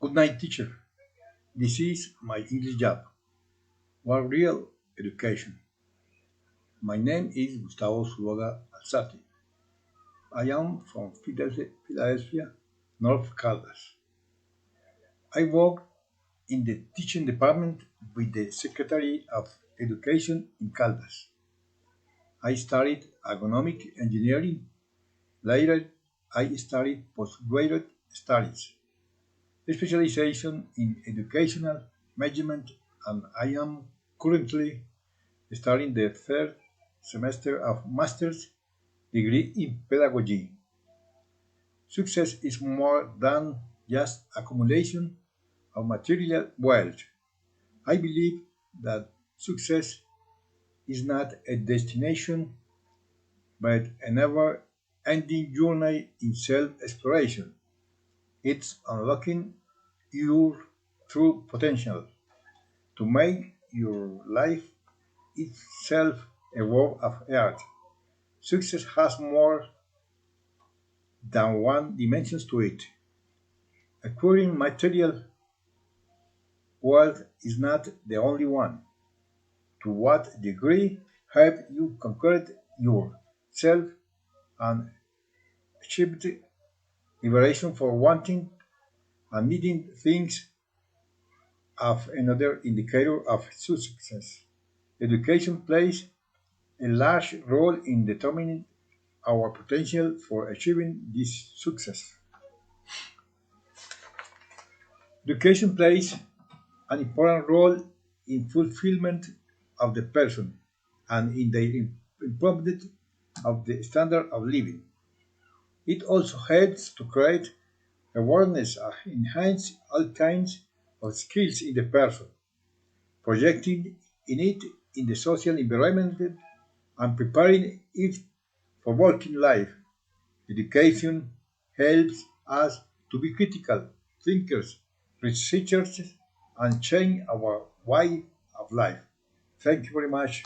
Good night, teacher. This is my English job. What real education? My name is Gustavo Zuluaga Alzate. I am from Philadelphia, North Caldas. I work in the teaching department with the Secretary of Education in Caldas. I studied agronomic engineering. Later, I studied postgraduate studies, specialization in educational management, and I am currently studying the third semester of master's degree in pedagogy. Success is more than just accumulation of material wealth. I believe that success is not a destination but a never ending journey in self exploration. It's unlocking your true potential to make your life itself a work of art. Success has more than one dimension to it. Acquiring material wealth is not the only one. To what degree have you conquered yourself and achieved liberation for wanting and needing things of another indicator of success? Education plays a large role in determining our potential for achieving this success. Education plays an important role in fulfillment of the person and in the improvement of the standard of living. It also helps to create awareness and enhance all kinds of skills in the person, projecting in it in the social environment and preparing it for working life. Education helps us to be critical thinkers, researchers, and change our way of life. Thank you very much.